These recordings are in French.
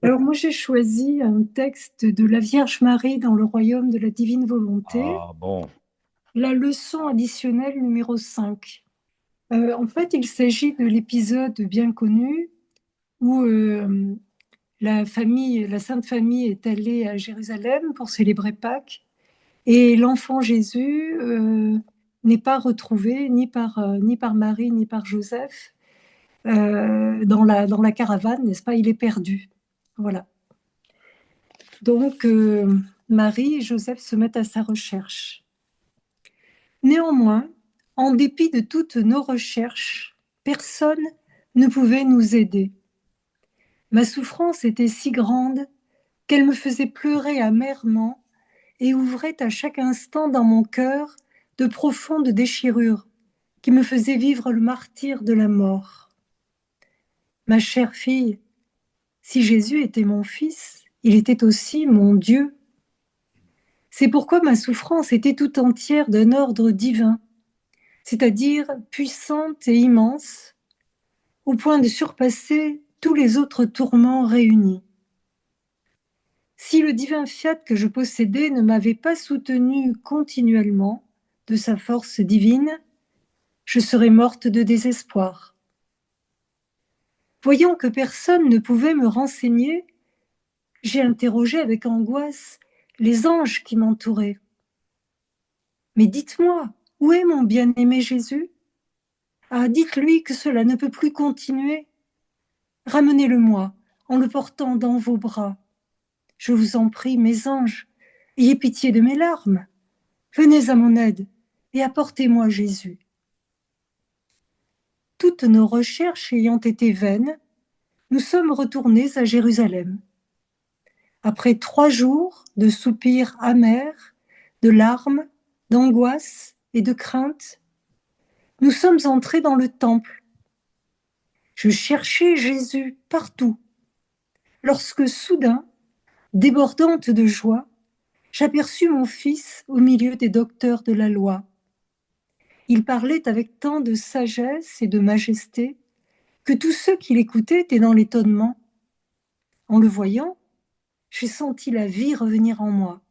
Alors moi j'ai choisi un texte de la Vierge Marie dans le royaume de la divine volonté, Ah bon. la leçon additionnelle numéro 5. En fait, il s'agit de l'épisode bien connu où la Sainte Famille est allée à Jérusalem pour célébrer Pâques et l'enfant Jésus n'est pas retrouvé ni par Marie ni par Joseph dans la caravane, n'est-ce pas? Il est perdu. Voilà. Donc, Marie et Joseph se mettent à sa recherche. Néanmoins, en dépit de toutes nos recherches, personne ne pouvait nous aider. Ma souffrance était si grande qu'elle me faisait pleurer amèrement et ouvrait à chaque instant dans mon cœur de profondes déchirures qui me faisaient vivre le martyre de la mort. Ma chère fille, si Jésus était mon fils, il était aussi mon Dieu. C'est pourquoi ma souffrance était tout entière d'un ordre divin, c'est-à-dire puissante et immense, au point de surpasser tous les autres tourments réunis. Si le divin fiat que je possédais ne m'avait pas soutenu continuellement de sa force divine, je serais morte de désespoir. Voyant que personne ne pouvait me renseigner, j'ai interrogé avec angoisse les anges qui m'entouraient. Mais dites-moi, où est mon bien-aimé Jésus? Ah, dites-lui que cela ne peut plus continuer. Ramenez-le-moi en le portant dans vos bras. Je vous en prie, mes anges, ayez pitié de mes larmes. Venez à mon aide et apportez-moi Jésus. Toutes nos recherches ayant été vaines, nous sommes retournés à Jérusalem. Après 3 jours de soupirs amers, de larmes, d'angoisse et de crainte, nous sommes entrés dans le temple. Je cherchais Jésus partout, lorsque soudain, débordante de joie, j'aperçus mon fils au milieu des docteurs de la loi. Il parlait avec tant de sagesse et de majesté que tous ceux qui l'écoutaient étaient dans l'étonnement. En le voyant, j'ai senti la vie revenir en moi.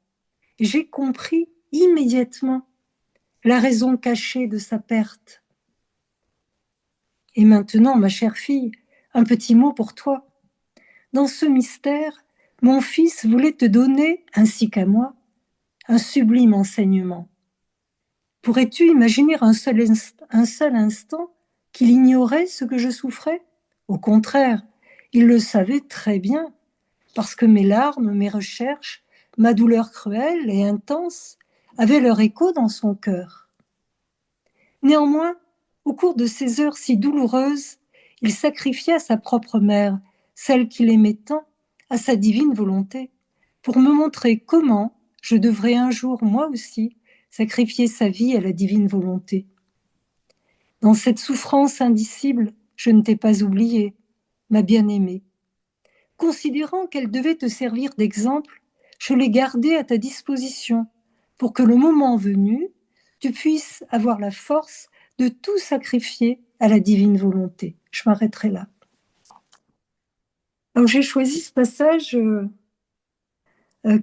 Et j'ai compris immédiatement la raison cachée de sa perte. Et maintenant, ma chère fille, un petit mot pour toi. Dans ce mystère, mon fils voulait te donner, ainsi qu'à moi, un sublime enseignement. Pourrais-tu imaginer un seul instant qu'il ignorait ce que je souffrais? Au contraire, il le savait très bien, parce que mes larmes, mes recherches, ma douleur cruelle et intense avaient leur écho dans son cœur. Néanmoins, au cours de ces heures si douloureuses, il sacrifia sa propre mère, celle qu'il aimait tant, à sa divine volonté, pour me montrer comment je devrais un jour, moi aussi, sacrifier sa vie à la divine volonté. Dans cette souffrance indicible, je ne t'ai pas oubliée, ma bien-aimée. Considérant qu'elle devait te servir d'exemple, je l'ai gardée à ta disposition pour que le moment venu, tu puisses avoir la force de tout sacrifier à la divine volonté. Je m'arrêterai là. Alors j'ai choisi ce passage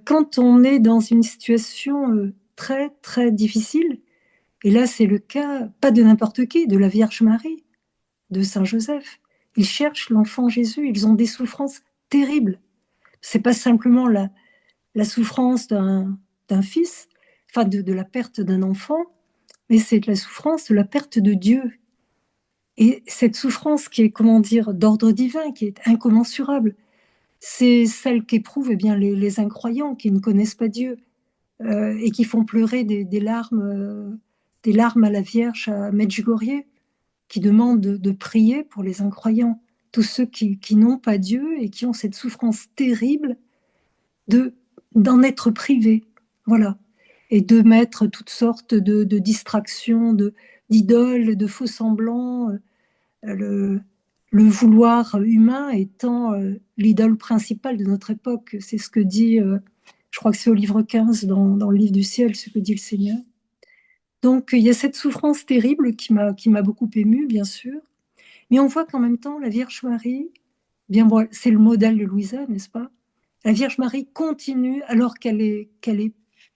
quand on est dans une situation très très difficile, et là c'est le cas, pas de n'importe qui, de la Vierge Marie, de Saint Joseph. Ils cherchent l'enfant Jésus, ils ont des souffrances terribles. C'est pas simplement la souffrance d'un fils, enfin de la perte d'un enfant, mais c'est de la souffrance de la perte de Dieu. Et cette souffrance qui est, comment dire, d'ordre divin, qui est incommensurable, c'est celle qu'éprouvent eh bien, les incroyants qui ne connaissent pas Dieu et qui font pleurer des larmes à la Vierge à Medjugorje, qui demandent de prier pour les incroyants, tous ceux qui n'ont pas Dieu et qui ont cette souffrance terrible de d'en être privés, voilà, et de mettre toutes sortes de distractions, d'idoles, de faux semblants, le, le vouloir humain étant l'idole principale de notre époque. C'est ce que dit, je crois que c'est au livre 15 dans le livre du ciel, ce que dit le Seigneur. Donc il y a cette souffrance terrible qui m'a beaucoup émue, bien sûr, mais on voit qu'en même temps, la Vierge Marie bien, bon, c'est le modèle de Louisa, n'est-ce pas? La Vierge Marie continue alors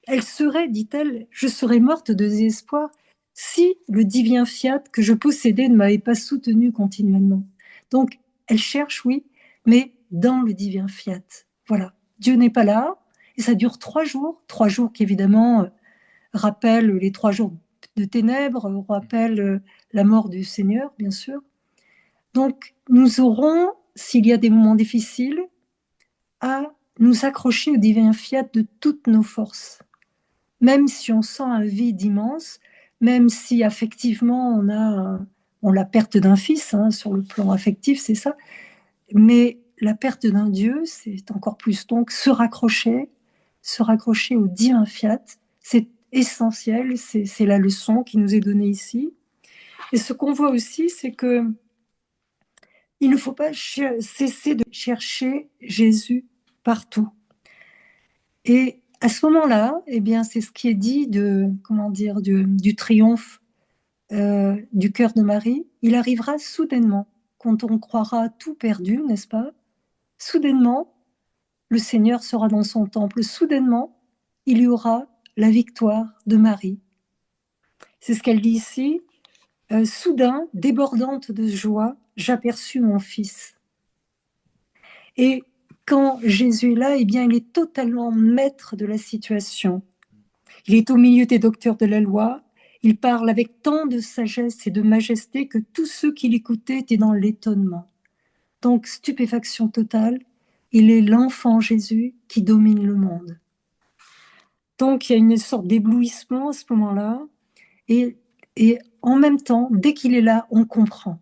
elle serait, dit-elle, je serais morte de désespoir si le divin fiat que je possédais ne m'avait pas soutenue continuellement. Donc, elle cherche, oui, mais dans le divin fiat. Voilà. Dieu n'est pas là, et ça dure 3 jours qui évidemment rappellent les 3 jours de ténèbres, rappellent la mort du Seigneur, bien sûr. Donc, nous aurons, s'il y a des moments difficiles, à nous accrocher au divin fiat de toutes nos forces. Même si on sent un vide immense, même si affectivement on la perte d'un fils, hein, sur le plan affectif, c'est ça, mais la perte d'un Dieu, c'est encore plus. Donc se raccrocher au divin fiat, c'est essentiel, c'est la leçon qui nous est donnée ici. Et ce qu'on voit aussi, c'est que il ne faut pas cesser de chercher Jésus partout. Et à ce moment-là, eh bien, c'est ce qui est dit du triomphe du cœur de Marie. Il arrivera soudainement, quand on croira tout perdu, n'est-ce pas? Soudainement, le Seigneur sera dans son temple. Soudainement, il y aura la victoire de Marie. C'est ce qu'elle dit ici. Soudain, débordante de joie, j'aperçus mon fils. Et quand Jésus est là, eh bien, il est totalement maître de la situation. Il est au milieu des docteurs de la loi. Il parle avec tant de sagesse et de majesté que tous ceux qui l'écoutaient étaient dans l'étonnement. Donc, stupéfaction totale. Il est l'enfant Jésus qui domine le monde. Donc, il y a une sorte d'éblouissement à ce moment-là. Et en même temps, dès qu'il est là, on comprend.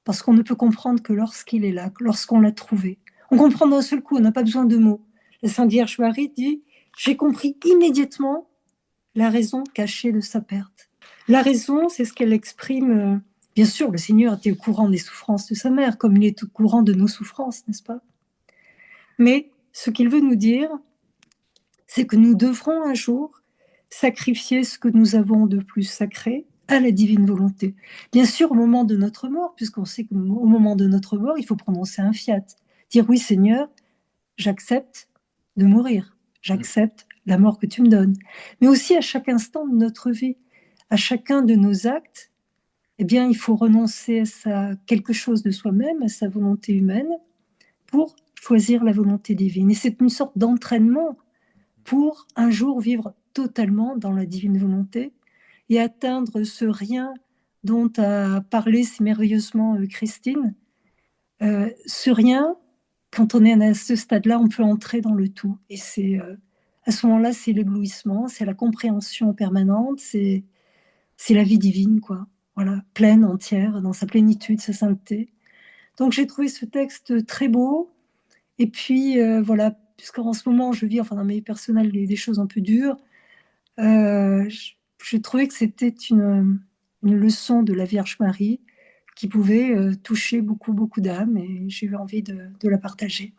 Parce qu'on ne peut comprendre que lorsqu'il est là, lorsqu'on l'a trouvé. On comprend d'un seul coup, on n'a pas besoin de mots. La Sainte Vierge Marie dit « J'ai compris immédiatement la raison cachée de sa perte ». La raison, c'est ce qu'elle exprime. Bien sûr, le Seigneur était au courant des souffrances de sa mère, comme il est au courant de nos souffrances, n'est-ce pas? Mais ce qu'il veut nous dire, c'est que nous devrons un jour sacrifier ce que nous avons de plus sacré à la divine volonté. Bien sûr, au moment de notre mort, puisqu'on sait qu'au moment de notre mort, il faut prononcer un fiat. Dire oui, Seigneur, j'accepte de mourir. J'accepte la mort que tu me donnes. Mais aussi à chaque instant de notre vie, à chacun de nos actes, eh bien, il faut renoncer à quelque chose de soi-même, à sa volonté humaine, pour choisir la volonté divine. Et c'est une sorte d'entraînement pour un jour vivre totalement dans la divine volonté et atteindre ce rien dont a parlé si merveilleusement Christine. Ce rien, quand on est à ce stade-là, on peut entrer dans le tout. Et c'est à ce moment-là, c'est l'éblouissement, c'est la compréhension permanente, c'est la vie divine, quoi. Voilà, pleine, entière, dans sa plénitude, sa sainteté. Donc j'ai trouvé ce texte très beau. Et puis voilà, puisqu'en ce moment je vis, enfin dans ma vie personnelle, des choses un peu dures, je trouvais que c'était une leçon de la Vierge Marie qui pouvait toucher beaucoup, beaucoup d'âmes, et j'ai eu envie de la partager.